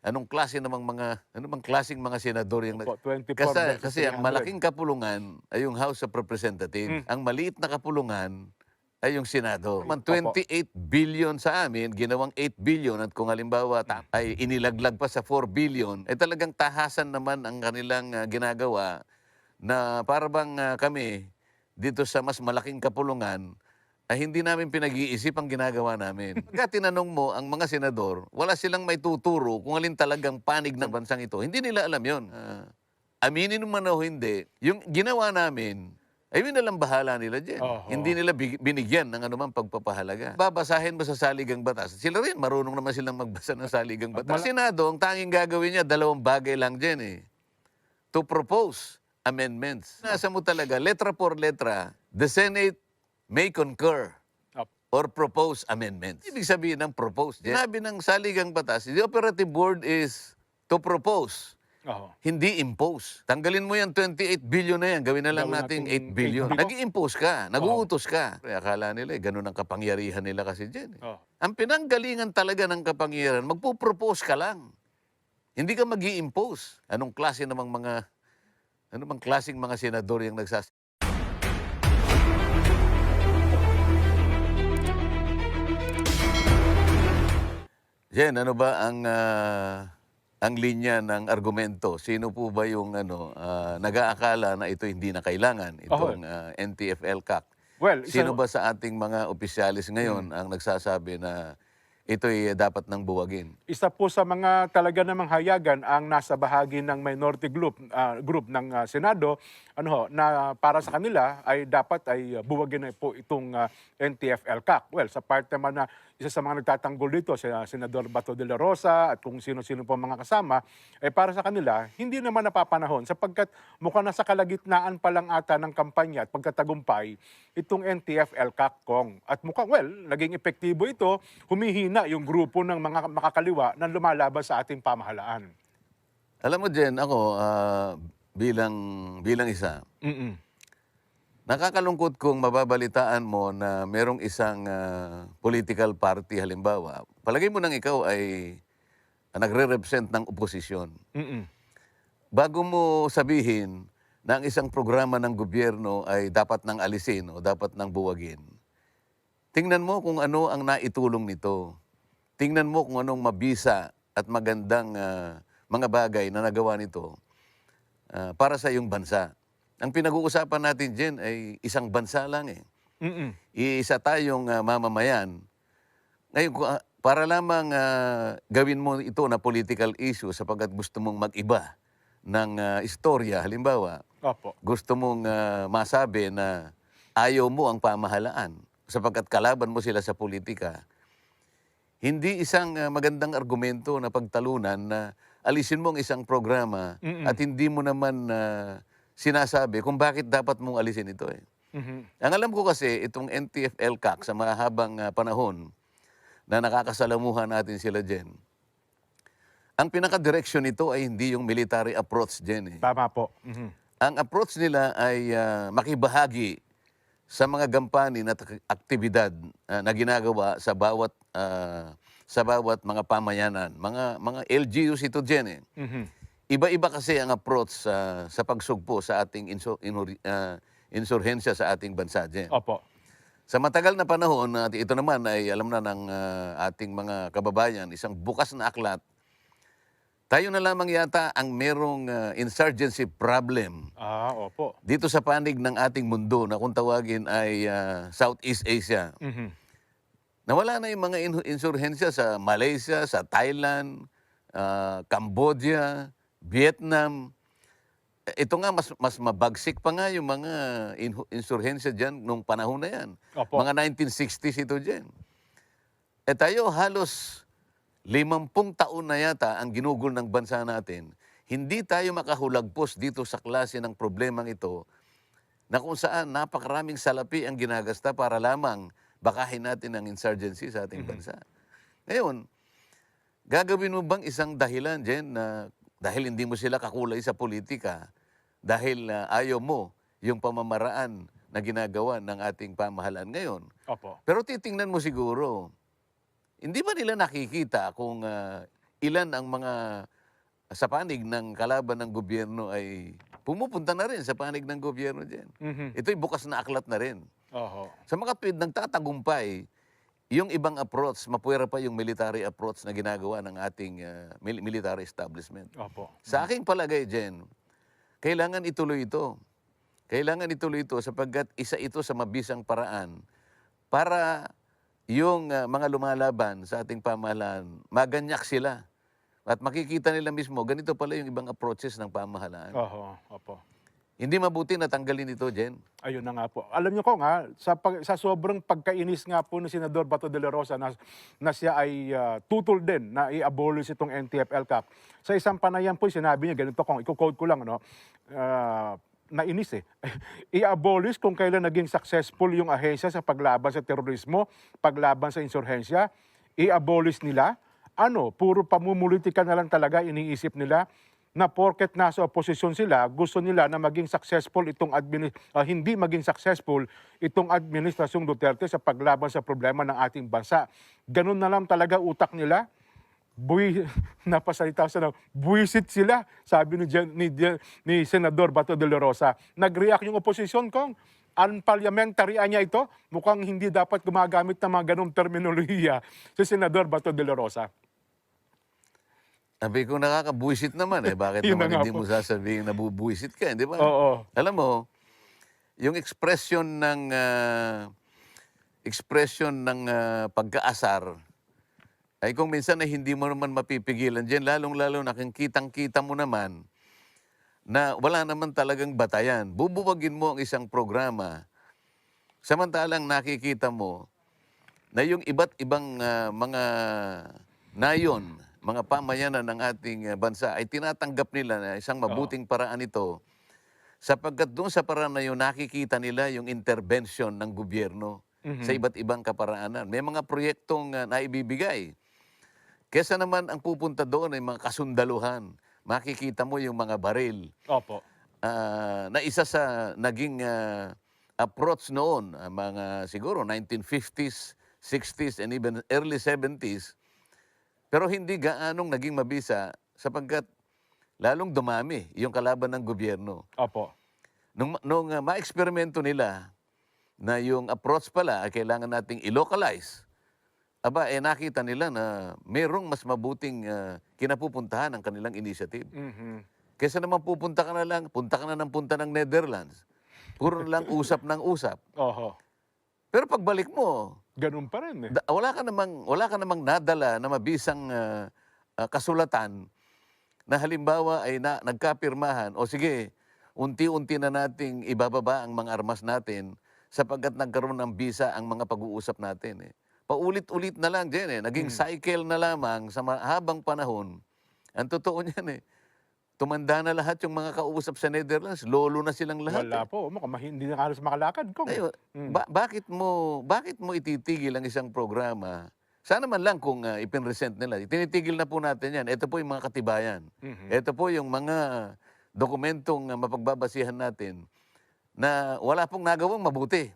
Anong klase namang ano bang klaseng mga senador yung Opo, 24 versus kasi ang 300. malaking kapulungan ay yung House of Representatives. Hmm, Ang maliit na kapulungan ay yung Senado. Man opo. 28 billion sa amin, ginawang 8 billion at kung halimbawa ay inilaglag pa sa 4 billion, ay talagang tahasan naman ang kanilang ginagawa na para bang kami dito sa mas malaking kapulungan ay hindi namin pinag-iisip ang ginagawa namin. Pagka tinanong mo ang mga senador, wala silang may tuturo kung alin talagang panig ng bansang ito. Hindi nila alam yon. Aminin mo man o hindi, yung ginawa namin, ay yun nalang bahala nila dyan. Hindi Oho. nila binigyan ng anumang pagpapahalaga. Babasahin mo sa saligang batas. Sila rin, marunong naman silang magbasa ng saligang At batas. Senado, ang tanging gagawin niya, dalawang bagay lang dyan eh. To propose amendments. Nasa mo talaga, letra por letra, the Senate may concur op or propose amendments. Ibig sabihin ng propose. Sinabi ng saligang batas, the operative board is to propose, oho. hindi impose. Tanggalin mo yung 28 billion na yan, gawin na lang Gawin nating nating 8 8 billion. billion. Nag-i-impose ka, Oo. nag-uutos ka. Akala nila, ganun ang kapangyarihan nila kasi dyan. Oh, Ang pinanggalingan talaga ng kapangyarihan, magpo-propose ka lang. Hindi ka mag-i-impose. Ano bang klaseng mga senador yung Jen, ano ba ang linya ng argumento? Sino po ba yung nag-aakala na ito hindi na kailangan, oho. itong NTF-ELCAC? Well, Sino isa ba sa ating mga opisyalis ngayon ang nagsasabi na ito'y dapat nang buwagin? Isa po sa mga talaga namang hayagan ang nasa bahagi ng minority group ng Senado ano ho, na para sa kanila ay dapat ay buwagin na po itong NTF-ELCAC. Well, sa part naman na isa sa mga nagtatanggol dito si Senador Bato de la Rosa at kung sino-sino po mga kasama, eh para sa kanila hindi naman napapanahon sapagkat mukhang nasa kalagitnaan pa lang ata ng kampanya at pagkatagumpay itong NTF-ELCAC Kong. At mukhang well, naging epektibo ito, humihina yung grupo ng mga makakaliwa na lumalaban sa ating pamahalaan. Alam mo, Jen, ako bilang bilang isa, Mm. nakakalungkot kung mababalitaan mo na merong isang political party halimbawa. Palagay mo nang ikaw ay nagre-represent ng oposisyon. Mm. Bago mo sabihin na ang isang programa ng gobyerno ay dapat nang alisin o dapat nang buwagin, tingnan mo kung ano ang naitulong nito. Tingnan mo kung anong mabisa at magandang mga bagay na nagawa nito para sa iyong bansa. Ang pinag-uusapan natin diyan ay isang bansa lang eh. Mm. Iisa tayong mamamayan. Ngayon, para lamang gawin mo ito na political issue sapagkat gusto mong mag-iba ng istorya, halimbawa, Opo. gusto mong masabi na ayaw mo ang pamahalaan sapagkat kalaban mo sila sa politika, hindi isang magandang argumento na pagtalunan na alisin mo ang isang programa at Mm. hindi mo naman sinasabi kung bakit dapat mong alisin ito eh. Mhm. Ang alam ko kasi, itong NTF-ELCAC sa mahabang panahon na nakakasalamuhan natin sila diyan, ang pinaka-direksyon nito ay hindi yung military approach diyan eh. Tama po. Mhm. Ang approach nila ay makibahagi sa mga gampanin at aktibidad na ginagawa sa bawat mga pamayanan, mga LGUs ito diyan eh. Mhm. Iba-iba kasi ang approach sa pagsugpo sa ating insurhensya sa ating bansa diyan. Opo. Sa matagal na panahon at ito naman ay alam na ng ating mga kababayan, isang bukas na aklat. Tayo na lamang yata ang merong insurgency problem Opo. dito sa panig ng ating mundo na kung tawagin ay Southeast Asia. Mhm. Nawala na yung mga insurhensya sa Malaysia, sa Thailand, Cambodia, Vietnam. Ito nga, mas mabagsik pa nga yung mga insurhensya dyan nung panahon na yan. Opo. Mga 1960s ito dyan. Tayo halos 50 taon na yata ang ginugol ng bansa natin. Hindi tayo makahulagpos dito sa klase ng problemang ito na kung saan napakaraming salapi ang ginagasta para lamang bakahin natin ang insurgency sa ating Mhm. bansa. Ngayon, gagawin mo bang isang dahilan, Jen, na dahil hindi mo sila kakulay sa politika, dahil ayaw mo yung pamamaraan na ginagawa ng ating pamahalaan ngayon? Opo. Pero titingnan mo siguro, hindi ba nila nakikita kung ilan ang mga sa panig ng kalaban ng gobyerno ay pumupunta na rin sa panig ng gobyerno diyan. Mhm. Ito'y bukas na aklat na rin. Oho. Sa mga tuwid nagtatagumpay, yung ibang approach, mapuwera pa yung military approach na ginagawa ng ating military establishment. Opo. Sa aking palagay, Jen, kailangan ituloy ito. Kailangan ituloy ito sapagkat isa ito sa mabisang paraan para yung mga lumalaban sa ating pamahalaan, maganyak sila. At makikita nila mismo, ganito pala yung ibang approaches ng pamahalaan. Oho. Opo. Hindi mabuti na tanggalin ito, Jen. Ayun na nga po. Alam niyo ko nga, sa sobrang pagkainis nga po ni Senador Bato de la Rosa na siya ay tutol din na i-abolish itong NTF-ELCAC. Sa isang panayam po, sinabi niya, ganito kung i-quote ko lang, no? Nainis eh. I-abolish kung kailan naging successful yung ahensya sa paglaban sa terorismo, paglaban sa insurhensya. I-abolish nila. Puro pamumulitika na lang talaga iniisip nila na porket nasa oposisyon sila, gusto nila na maging successful hindi maging successful itong administrasyong Duterte sa paglaban sa problema ng ating bansa. Ganun na lang talaga utak nila. Napasalita sa buwisit sila, sabi ni Senador Bato de la Rosa. Nag-react yung oposisyon kong, unparliamentary niya ito, mukhang hindi dapat gumagamit ng mga ganong terminolohiya si Senador Bato de la Rosa. Sabi ko, nakakabuisit naman eh. Bakit Yun na naman nga hindi po. mo sasabihin nabubuisit ka, di ba? Oo. Alam mo, yung expression ng pagkaasar ay kung minsan ay hindi mo naman mapipigilan diyan, lalong-lalo na kung kitang-kita mo naman na wala naman talagang batayan. Bubuwagin mo ang isang programa, samantalang nakikita mo na yung iba't ibang mga nayon, mga pamayanan ng ating bansa ay tinatanggap nila na isang mabuting paraan ito sapagkat doon sa paraan na yun, nakikita nila yung intervention ng gobyerno sa iba't ibang kaparaanan. May mga proyektong naibibigay. Kesa naman ang pupunta doon ay mga kasundaluhan. Makikita mo yung mga baril. Opo. Na isa sa naging approach noon, mga siguro 1950s, 60s, and even early 70s, pero hindi gaanong naging mabisa sapagkat lalong dumami yung kalaban ng gobyerno. Opo. Nung ma-eksperimento nila na yung approach pala ay kailangan nating i-localize, nakita nila na mayroong mas mabuting kinapupuntahan ng kanilang initiative. Mhm. Kesa naman punta ka na ng punta ng Netherlands. Puro lang usap ng usap. Oho. Pero pagbalik mo, Ganun pa rin eh. wala ka namang nadala na mabisang kasulatan na halimbawa ay nagkapirmahan, o sige, unti-unti na nating ibababa ang mga armas natin sapagkat nagkaroon ng bisa ang mga pag-uusap natin. Paulit-ulit na lang din. Naging cycle na lamang sa mahabang panahon. Ang totoo niyan tumanda na lahat yung mga kausap sa Netherlands. Lolo na silang lahat. Wala po. Hindi na halos makalakad kong. Ngayon, bakit mo ititigil ang isang programa? Sana man lang kung ipinresent nila. Tinitigil na po natin yan. Ito po yung mga katibayan. Ito po yung mga dokumentong mapagbabasihan natin na wala pong nagawang mabuti.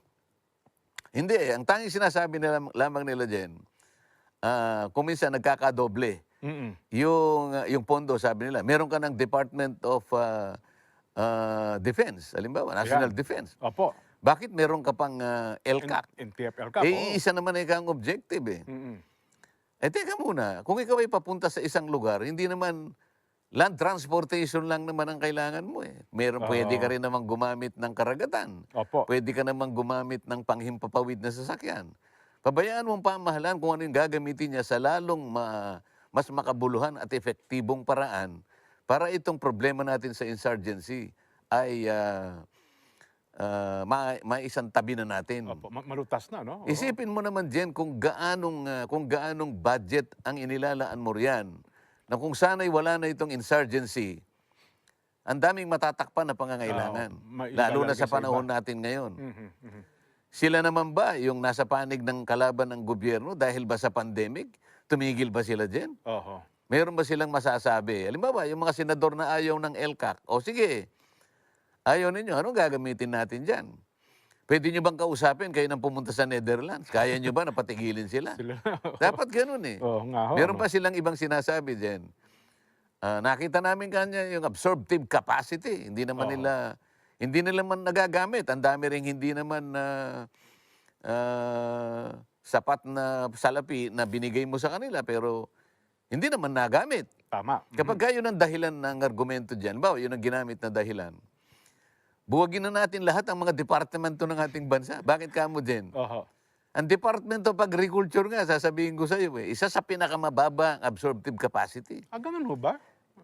Hindi Ang tanging sinasabi lamang nila dyan, kung minsan nagkakadoble. Yung pondo, sabi nila, meron ka ng Department of Defense, halimbawa, National Ayan. Defense. Opo. Bakit meron ka pang LCAC? NTF-ELCAC. Isa naman ang objective teka muna, kung ikaw ay papunta sa isang lugar, hindi naman land transportation lang naman ang kailangan mo pwede ka rin namang gumamit ng karagatan. Opo. Pwede ka namang gumamit ng panghimpapawid na sasakyan. Pabayaan mo ang pamahalaan kung ano yung gagamitin niya sa lalong mas makabuluhan at epektibong paraan para itong problema natin sa insurgency ay maisang tabi na natin. Opo. Malutas na, no? Oo. Isipin mo naman diyan kung gaanong budget ang inilalaan mo riyan, na kung sana'y wala na itong insurgency, ang daming matatakpan na pangangailangan, lalo na sa panahon natin ngayon. Sila naman ba yung nasa panig ng kalaban ng gobyerno dahil ba sa pandemic? Tumigil ba sila diyan? Oho. Meron ba silang masasabi? Halimbawa, yung mga senador na ayaw ng LCAC, o sige, ayaw ninyo, anong gagamitin natin dyan? Pwede nyo bang kausapin kayo nang pumunta sa Netherlands? Kaya nyo ba na patigilin sila? Sila Dapat ganun eh. oo nga ho, Meron ano? pa silang ibang sinasabi din. Nakita namin kanya yung absorptive capacity. Oo. Hindi nila man nagagamit. Ang dami ring hindi naman sapat na salapi na binigay mo sa kanila pero hindi naman nagamit. Tama. Kapag yun ang dahilan ng argumento dyan, yun ang ginamit na dahilan, buwagin na natin lahat ang mga departamento ng ating bansa. Bakit kamo din? Oho. Ang Department of Agriculture nga, sasabihin ko sa iyo, isa sa pinakamababa ang absorptive capacity. Ganun ho ba?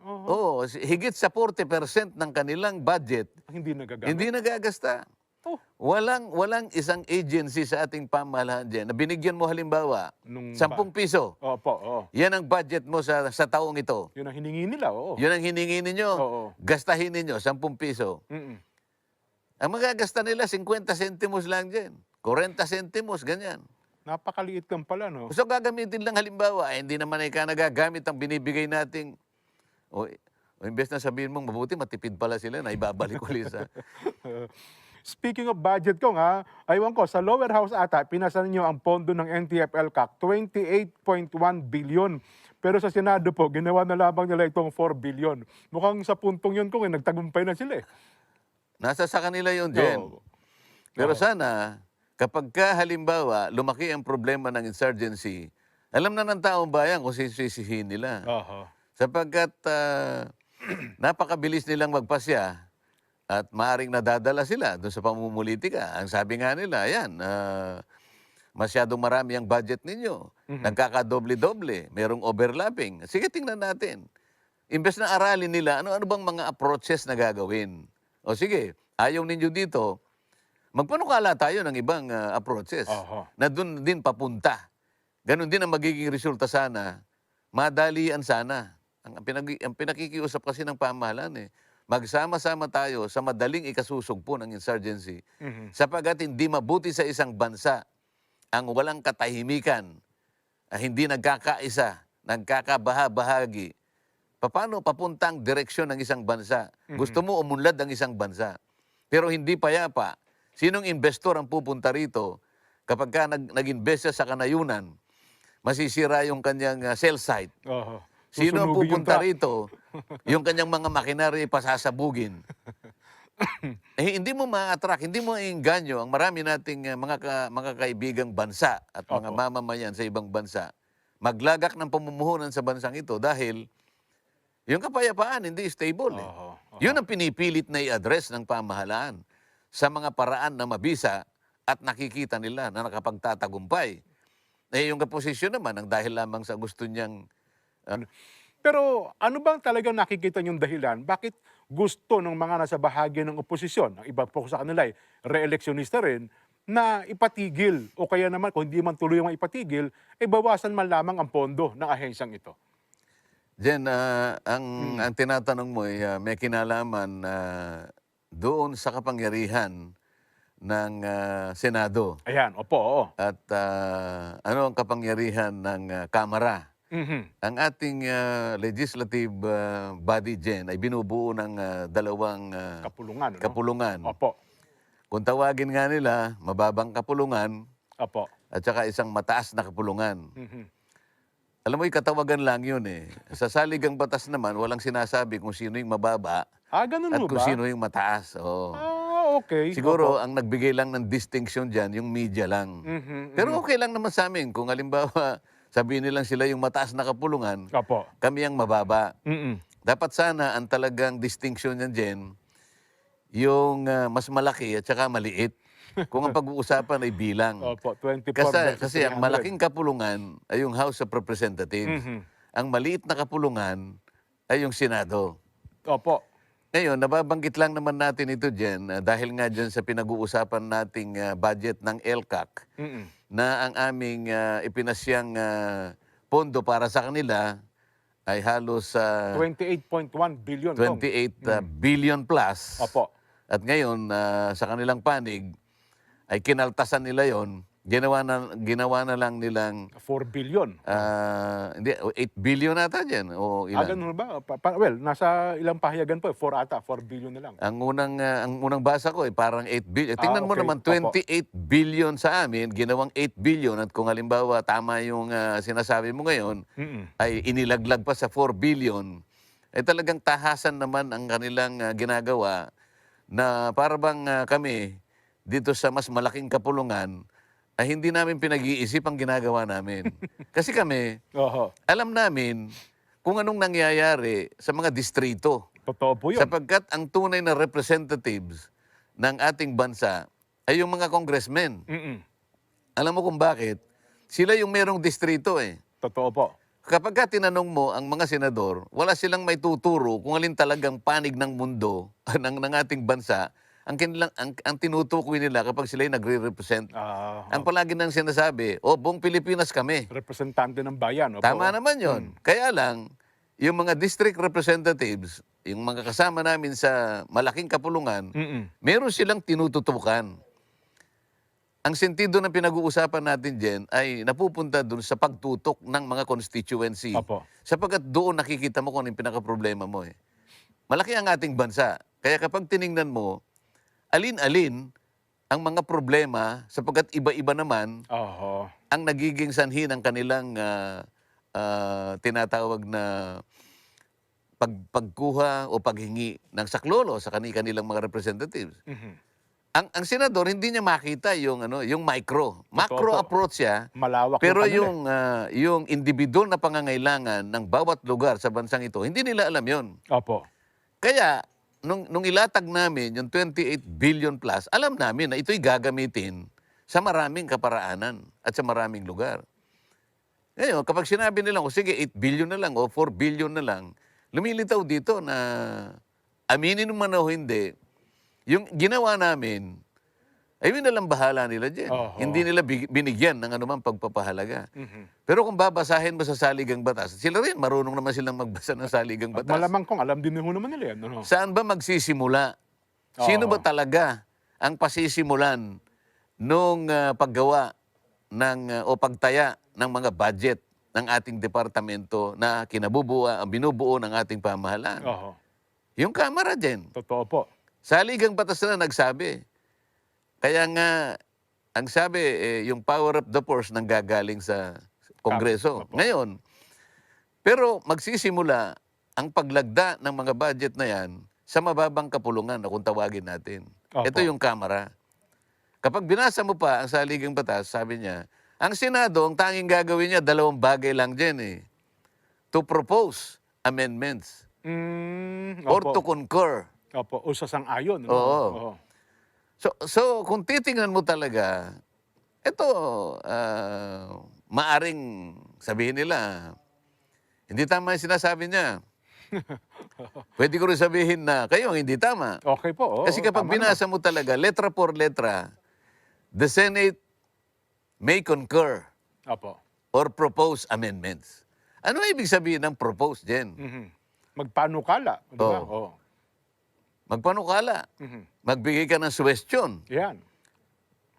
Oo. Oo, higit sa 40% ng kanilang budget, Hindi nagagamit? hindi nagagasta. Oh, Walang isang agency sa ating pamahalaan dyan na binigyan mo halimbawa, nung 10 ba piso. opo, oo. Yan ang budget mo sa taong ito. Yun ang hiningi nila, oo. Yun ang hiningi ninyo. Oo. Gastahin ninyo, 10 piso. Mm. Ang magagasta nila, 50 centimos lang dyan. 40 centimos, ganyan. Napakaliit lang pala, no? So gagamitin lang halimbawa, hindi naman ikaw nagagamit ang binibigay nating, o imbes na sabihin mong mabuti, matipid pala sila na ibabalik ulit sa... Speaking of budget ko nga, aywan ko, sa lower house ata, pinasa niyo ang pondo ng NTF-ELCAC, 28.1 billion. Pero sa Senado po, ginawa na lamang nila itong 4 billion. Mukhang sa puntong yun kung nagtagumpay na sila eh. Nasa sa kanila yun, Jen. Oo. Pero Oo. sana, kapag halimbawa, lumaki ang problema ng insurgency, alam na ng taong bayan kung sisisihin nila. Oho. Sapagkat napakabilis nilang magpasya at maaring nadadala sila doon sa pamumulitika. Ang sabi nga nila, ayan, masyadong marami ang budget ninyo. Nagkakadoble-doble, merong overlapping. Sige, tingnan natin. Imbes na aralin nila, ano bang mga approaches na gagawin? O sige, ayaw ninyo dito, magpanukala tayo ng ibang approaches Oho. na doon din papunta. Ganon din ang magiging resulta sana. Madalian sana. Ang pinakikiusap kasi ng pamahalaan magsama-sama tayo sa madaling ikasusugpo ng insurgency sapagkat hindi mabuti sa isang bansa ang walang katahimikan, hindi nagkakaisa, nagkakabaha-bahagi. Paano papuntang direksyon ng isang bansa? Gusto mo umunlad ang isang bansa, pero hindi payapa. Sinong investor ang pupunta rito kapag nag-invest siya sa kanayunan, masisira yung kanyang cell site. Oho. Sino ang Susunugin yung pupunta truck. rito? Yung kanyang mga makinarya pasasabugin. Hindi mo ma-attract, hindi mo iinganyo ang marami nating mga kaibigang bansa at mga Opo. mamamayan sa ibang bansa. Maglagak ng pamumuhunan sa bansang ito dahil yung kapayapaan hindi stable. Oho. Oho. Yun ang pinipilit na i-address ng pamahalaan sa mga paraan na mabisa at nakikita nila na nakapagtatagumpay. Yung kaposisyon naman ang dahil lamang sa gusto niyang Pero ano bang talagang nakikita niyong dahilan? Bakit gusto ng mga nasa bahagi ng oposisyon, ang iba po sa kanila ay re-electionista rin, na ipatigil o kaya naman kung hindi man tuloy ang ipatigil, bawasan man lamang ang pondo ng ahensyang ito? Jen, ang tinatanong mo ay may kinalaman doon sa kapangyarihan ng Senado Ayan, opo, oo. at ano ang kapangyarihan ng Kamara. Mhm. Ang ating legislative body, Jen, ay binubuo ng dalawang Kapulungan, ano? kapulungan. Opo, Kung tawagin nga nila, mababang kapulungan opo. at saka isang mataas na kapulungan. Mhm. Alam mo, katawagan lang yun Sa saligang batas naman, walang sinasabi kung sino yung mababa Ganun at mo kung ba? sino yung mataas. Oo. Okay. Siguro, Opo. ang nagbigay lang ng distinction dyan, yung media lang. Mhm, Pero okay lang naman sa amin. Kung halimbawa, sabihin nilang sila yung mataas na kapulungan, Opo. kami ang mababa. Mm. Dapat sana ang talagang distinction niyan, Jen, yung mas malaki at saka maliit. Kung ang pag-uusapan ay bilang. Opo, 24 versus Kasi ang 300. malaking kapulungan ay yung House of Representatives. Mhm. Ang maliit na kapulungan ay yung Senado. Opo. Ngayon, nababanggit lang naman natin ito dyan dahil nga dyan sa pinag-uusapan nating budget ng LCAC Mm. na ang aming ipinasyang pondo para sa kanila ay halos 28.1 billion. Kong. 28 billion plus. Opo. At ngayon, sa kanilang panig, ay kinaltasan nila yon ginawa na lang nilang 4 billion. hindi 8 billion ata diyan o ilan. Ganun ba? Well, nasa ilang pahayagan po, 4 ata, 4 billion na lang. Ang unang basa ko parang 8 billion. Tingnan mo Okay. naman Opo. 28 billion sa amin, ginawang 8 billion at kung halimbawa tama yung sinasabi mo ngayon Mm. ay inilaglag pa sa 4 billion, talagang tahasan naman ang kanilang ginagawa na para bang kami dito sa mas malaking kapulungan ay hindi namin pinag-iisip ang ginagawa namin. Kasi kami, Oho. alam namin kung anong nangyayari sa mga distrito. Totoo po yun. Sapagkat ang tunay na representatives ng ating bansa ay yung mga congressmen. Mm. Alam mo kung bakit? Sila yung merong distrito eh. Totoo po. Kapag tinanong mo ang mga senador, wala silang may tuturo kung alin talagang panig ng mundo ng ating bansa ang tinutukoy nila kapag sila'y nagre-represent. Ang palagi nang sinasabi, buong Pilipinas kami. Representante ng bayan. Opo. Tama naman yon. Kaya lang, yung mga district representatives, yung mga kasama namin sa malaking kapulungan, Mm. meron silang tinututukan. Ang sentido ng pinag-uusapan natin dyan ay napupunta dun sa pagtutok ng mga constituency. Opo. Sapagkat doon nakikita mo kung ano yung pinaka-problema mo eh. Malaki ang ating bansa. Kaya kapag tiningnan mo, alin-alin ang mga problema sapagkat iba-iba naman Oho. ang nagiging sanhi ng kanilang tinatawag na pagkuha o paghingi ng saklolo sa kanilang mga representatives. Mhm. Ang senador hindi niya makita yung micro. Macro po. approach siya. Malawak Pero yung yung individual na pangangailangan ng bawat lugar sa bansang ito, hindi nila alam 'yon. Opo. Kaya nung ilatag namin yung 28 billion plus, alam namin na ito'y gagamitin sa maraming kaparaanan at sa maraming lugar. Ngayon, kapag sinabi nila, sige, 8 billion na lang o 4 billion na lang, lumilitaw dito na aminin man o hindi, yung ginawa namin, ay yun na lang bahala nila dyan. Oho. Hindi nila binigyan ng anumang pagpapahalaga. Mhm. Pero kung babasahin mo sa saligang batas, sila rin, marunong naman silang magbasa ng saligang At batas. malamang kong alam din ho naman nila yan. Ano? Saan ba magsisimula? Sino ba Oo. talaga ang pasisimulan nung paggawa ng o pagtaya ng mga budget ng ating departamento na binubuo ng ating pamahalaan? Oho. Yung Kamara din. Totoo po. Saligang batas na nagsabi. Kaya nga, ang sabi, yung power of the purse nanggagaling sa Kongreso. Opo. Ngayon, pero magsisimula ang paglagda ng mga budget na yan sa mababang kapulungan na kung tawagin natin. Opo. Ito yung Kamara. Kapag binasa mo pa ang saligang batas, sabi niya, ang Senado, ang tanging gagawin niya, 2 bagay lang dyan eh. To propose amendments or to Opo. concur. Opo. O sa sang-ayon. Oo. Oo. So kung titingnan mo talaga, ito, maaring sabihin nila, hindi tama yung sinasabi niya. Pwede ko rin sabihin na kayo hindi tama. Okay po. Oo, Kasi kapag tama naman. binasa mo talaga, letra por letra, the Senate may concur Opo. or propose amendments. Ano ibig sabihin ng propose, Jen? Mhm. Magpanukala. Di ba? Oo. Oo. Magpanukala. Mhm. Magbigay ka ng suggestion. Yan.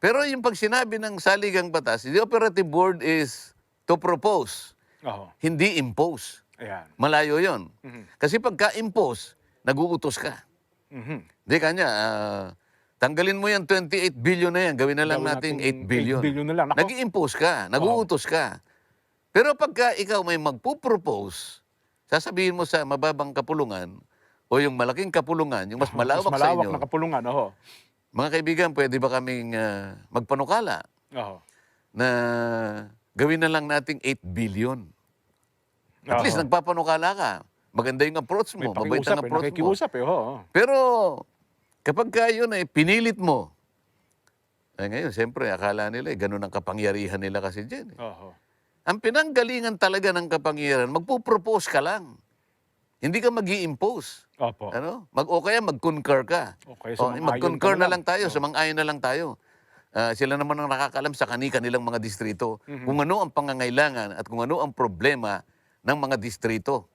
Pero yung pag sinabi ng saligang batas, the operative word is to propose, Oo. hindi impose. Ayan. Malayo yon. Mhm. Kasi pagka-impose, naguutos ka. Mhm. Hindi kanya, tanggalin mo yung 28 billion na yan, gawin na lang Gawin natin nating 8 billion. 8 billion na lang. Nako. Nag-i-impose ka, naguutos ka. Pero pagka ikaw may magpo-propose, sasabihin mo sa mababang kapulungan o yung malaking kapulungan, yung mas malawak, Mas sa malawak inyo, na kapulungan. Oo. mga kaibigan, pwede ba kaming magpanukala Oo. na gawin na lang nating 8 billion? At least Oo. nagpapanukala ka. Maganda yung approach May mo, mabait pakiusap ang approach mo. nakikiusap Oo. Pero kapag yun pinilit mo, ngayon, siyempre, akala nila, ganun ang kapangyarihan nila kasi dyan. Oo. Ang pinanggalingan talaga ng kapangyarihan, magpo-propose ka lang. Hindi ka mag-i-impose. Opo. Ano? O kaya mag-concur ka. Okay, O, sumang-ayon mag-concur ka na lang tayo, sumang-ayon na lang tayo. Sila naman ang nakakalam sa kanilang mga distrito kung ano ang pangangailangan at kung ano ang problema ng mga distrito.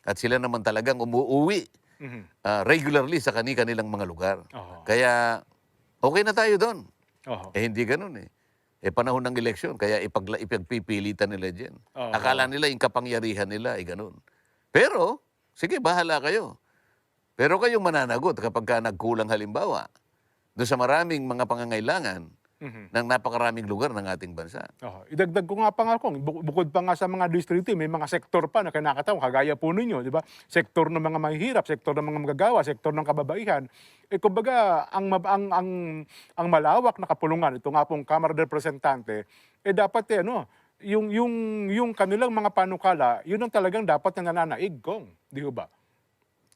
At sila naman talagang umuuwi Mhm. regularly sa kanilang mga lugar. Oo. Kaya okay na tayo doon. Oo. Hindi ganun eh. panahon ng eleksyon, kaya ipagpipilitan nila dyan. Oo. Akala nila yung kapangyarihan nila ay ganun. Pero, sige, bahala kayo. Pero kayong mananagot kapag ka nagkulang halimbawa doon sa maraming mga pangangailangan Mhm. ng napakaraming lugar ng ating bansa. Oo. Idagdag ko nga pa nga kung bukod pa nga sa mga distrito, may mga sektor pa na kinakataon, kagaya po ninyo, di ba? Sektor ng mga mahihirap, sektor ng mga magagawa, sektor ng kababaihan. Kumbaga, ang malawak na kapulungan, ito nga pong Kamara de Representante, dapat yung kanilang mga panukala, yun ang talagang dapat na nananaig kong, di ba?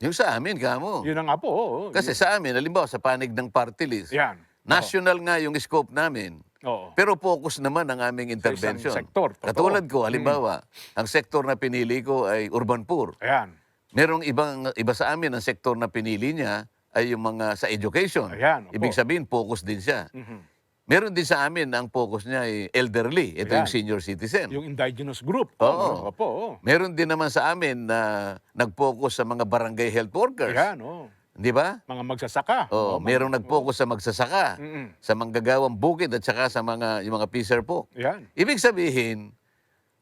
Yung sa amin, kamo. Yun ang nga po, oo. Kasi sa amin, halimbawa sa panig ng party list, Yan. national nga yung scope namin. Oo. Pero focus naman ang aming Sa isang intervention. sektor, totoo. Katulad ko, halimbawa, ang sektor na pinili ko ay urban poor. Ayan. Merong iba sa amin, ang sektor na pinili niya ay yung mga sa education. Ayan, opo. Ibig sabihin, focus din siya. Mhm. Meron din sa amin, ang focus niya ay elderly. Ito yung Ayan. senior citizen. Yung indigenous group. Oo. Opo, oo. Meron din naman sa amin na nag-focus sa mga barangay health workers. Ayan, oo. Di ba? Mga magsasaka. Oh, merong nag-focus sa magsasaka, Mm-mm. sa manggagawang bukid at saka sa yung mga fisher folk. Ayan. Ibig sabihin,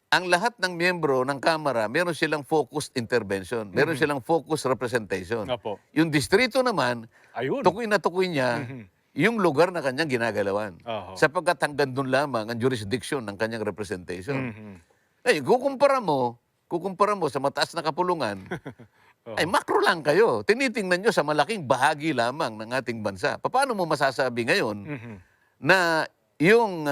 ang lahat ng miyembro ng Kamara, meron silang focused intervention, meron silang focused representation. Opo. Yung distrito naman, Ayun. tukoy na tukoy niya yung lugar na kanyang ginagalawan. Oho. Sapagkat hanggang doon lamang ang jurisdiction ng kanyang representation. Mhm. Eh, kukumpara mo sa mataas na kapulungan, Oo. ay makro lang kayo. Tinitingnan nyo sa malaking bahagi lamang ng ating bansa. Paano mo masasabi ngayon Mhm. na yung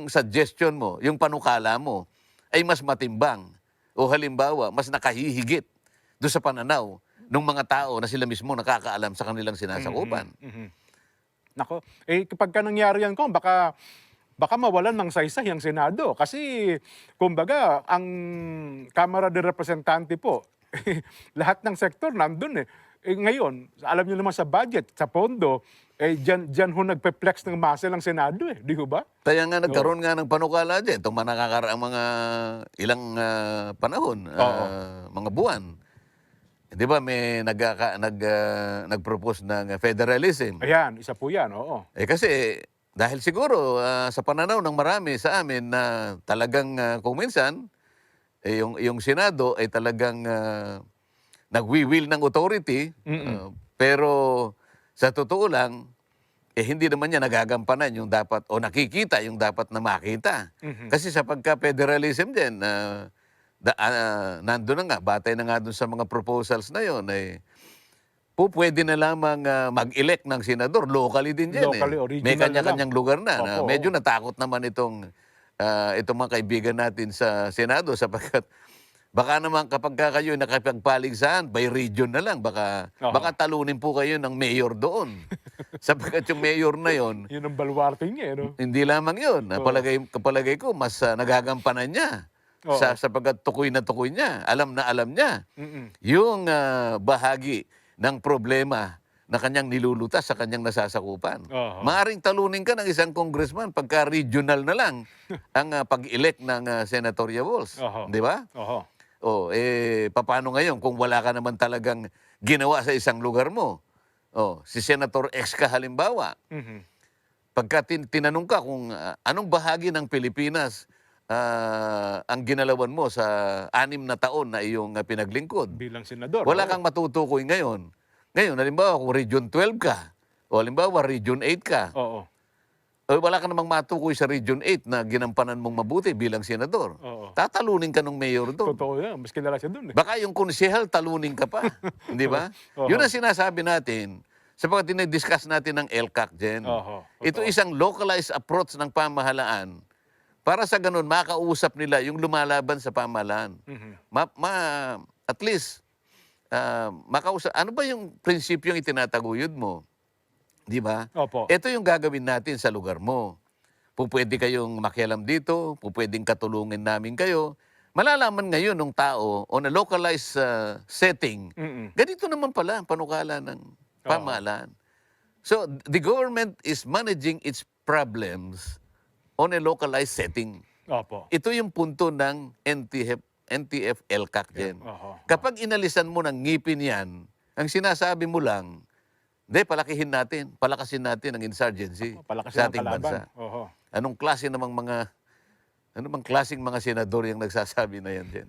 suggestion mo, yung panukala mo, ay mas matimbang o halimbawa, mas nakahihigit doon sa pananaw ng mga tao na sila mismo nakakaalam sa kanilang sinasakupan. Mhm. Nako, kapag ka nangyari yan ko, baka mawalan ng saysay ang Senado. Kasi, kumbaga, ang Kamara de Representante po, lahat ng sektor nandun eh. Ngayon, alam niyo naman sa budget, sa pondo, dyan ho nagpe-flex ng muscle ang Senado eh. Di ho ba? Kaya nga nagkaroon nga ng panukala dyan, itong nakakaraang mga ilang panahon, mga buwan. Di ba may nag-propose ng federalism? Ayan, isa po yan, oo. Kasi dahil siguro sa pananaw ng marami sa amin na talagang kung minsan, yung Senado ay talagang nagwiwil ng authority, pero sa totoo lang, hindi naman niya nagagampanan yung dapat o nakikita yung dapat na makita. Kasi sa pagka-federalism din, nandun na nga, batay na nga dun sa mga proposals na yun, pwede na lamang mag-elect ng senador, locally din dyan. Locally, original May na kanya-kanyang lugar na. Opo, Medyo natakot naman itong mga kaibigan natin sa Senado sapagkat baka naman kapag kayo nakapagpaligsahan, by region na lang, baka talunin po kayo ng mayor doon. Sapagkat yung mayor na yon, Yun ang baluarte niya, no? hindi lamang yun. Kapalagay ko, mas nagagampanan niya. Sapagkat tukoy na tukoy niya. Alam na alam niya. Yung bahagi ng problema na kanyang nilulutas sa kanyang nasasakupan. Maaring talunin ka ng isang congressman pagka regional na lang ang pag-elect ng senatorial walls. Di ba? Oho. Paano ngayon kung wala ka naman talagang ginawa sa isang lugar mo? Si Senator X ka halimbawa. Mhm. Pagka tinanong ka kung anong bahagi ng Pilipinas ang ginalawan mo sa 6 na taon na iyong pinaglingkod. Bilang senador. Wala kang matutukoy ngayon. Ngayon, halimbawa, kung Region 12 ka, o halimbawa, Region 8 ka, Oo. wala ka namang matukoy sa Region 8 na ginampanan mong mabuti bilang senador. Oo. Tatalunin ka ng mayor doon. Totoo yan. Mas kilala siya dun eh. Baka yung konsehal, talunin ka pa. Hindi ba? Oo. Yun ang sinasabi natin. Sapagkat dinidiscuss natin ng LCAC dyan. Oo. Ito isang localized approach ng pamahalaan para sa ganun, makausap nila yung lumalaban sa pamahalaan. At least, makausap. Ano ba yung prinsipyong itinataguyod mo? Di ba? Opo. Ito yung gagawin natin sa lugar mo. Pwede kayong makialam dito, pwedeng katulungin namin kayo. Malalaman ngayon ng tao on a localized setting, ganito naman pala ang panukala ng pamahalaan. So, the government is managing its problems on a localized setting. Opo. Ito yung punto ng NTF LCAC din. Oho. Kapag inalisan mo ng ngipin yan, ang sinasabi mo lang, palakasin natin ang insurgency Palakasin sa ang ating kalaban. bansa. Oho. Anong klase namang mga, ano bang klaseng mga senador yung nagsasabi na yan din?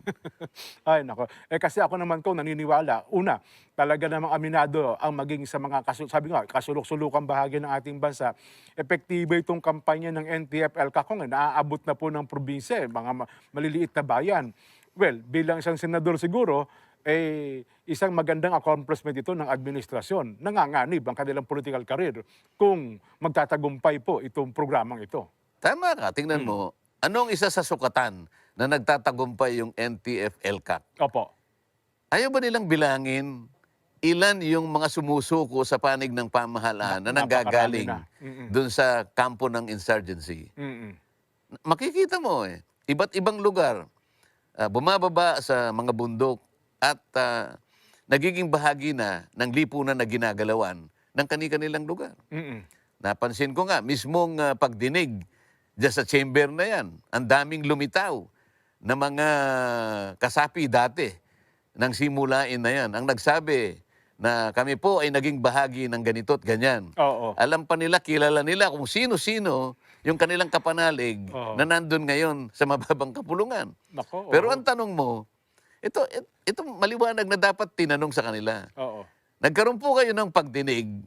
Ay nako. Kasi ako naman ko naniniwala, una, talaga namang aminado ang maging sa mga sabi nga, kasulok-sulukang bahagi ng ating bansa, epektibo itong kampanya ng NTF-ELCAC kung naaabot na po ng probinsya, mga maliliit na bayan. Well, bilang isang senador siguro, isang magandang accomplishment ito ng administrasyon. Nanganganib ang kanilang political career kung magtatagumpay po itong programang ito. Tama ka, tingnan mo, anong isa sa sukatan na nagtatagumpay yung NTF-ELCAC? Opo. Ayaw ba nilang bilangin ilan yung mga sumusuko sa panig ng pamahalaan na Napakarami nanggagaling na. dun sa kampo ng insurgency? Mm-mm. Makikita mo iba't ibang lugar, bumababa sa mga bundok at nagiging bahagi na ng lipunan na ginagalawan ng kani-kanilang lugar. Mm-mm. Napansin ko nga, mismong pagdinig diyan sa chamber na yan, ang daming lumitaw na mga kasapi dati ng simulain na yan. Ang nagsabi na kami po ay naging bahagi ng ganito at ganyan. Oo. Alam pa nila, kilala nila kung sino-sino yung kanilang kapanalig Oo. na nandun ngayon sa mababang kapulungan. Nako. Pero oo. ang tanong mo, ito maliwanag na dapat tinanong sa kanila. Oo. Nagkaroon po kayo ng pagdinig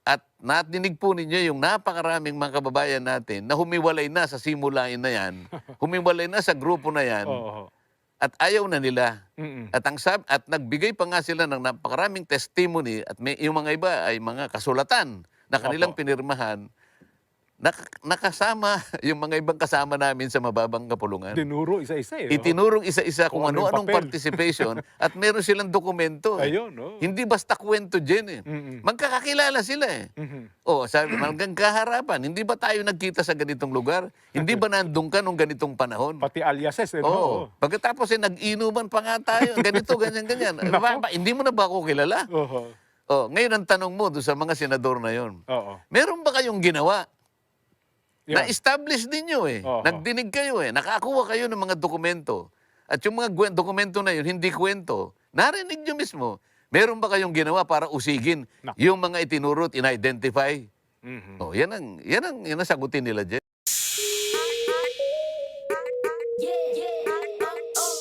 at nadinig po ninyo yung napakaraming mga kababayan natin na humiwalay na sa simulain na yan, humiwalay na sa grupo na yan, Oo. at ayaw na nila. Mm-mm. At nagbigay pa nga sila ng napakaraming testimony at yung mga iba ay mga kasulatan na kanilang Opo. pinirmahan. Nakasama yung mga ibang kasama namin sa mababang kapulungan. Dinuro isa-isa eh. Itinurong isa-isa kung Kung ano yung ano-anong papel. participation at meron silang dokumento. Ayun, no? Hindi basta kwento dyan Mm-mm. Magkakakilala sila Mhm. sabi, hanggang kaharapan, hindi ba tayo nagkita sa ganitong lugar? Hindi ba nandun ka nung ganitong panahon? Pati aliases, eh, Oo. no? Pagkatapos nag-inuman pa nga tayo, ganito, ganyan, ganyan. Hindi mo na ba ako kilala? Oo. Ngayon ang tanong mo doon sa mga senador na yon, Oo. meron ba kayong ginawa? Yan. Na-establish ninyo Oo. Nagdinig kayo nakakuha kayo ng mga dokumento. At yung mga dokumento na yun, hindi kwento. Narinig nyo mismo. Meron ba kayong ginawa para usigin Naku. yung mga itinuro at in-identify? Mhm. Yan ang sagutin nila, Jen.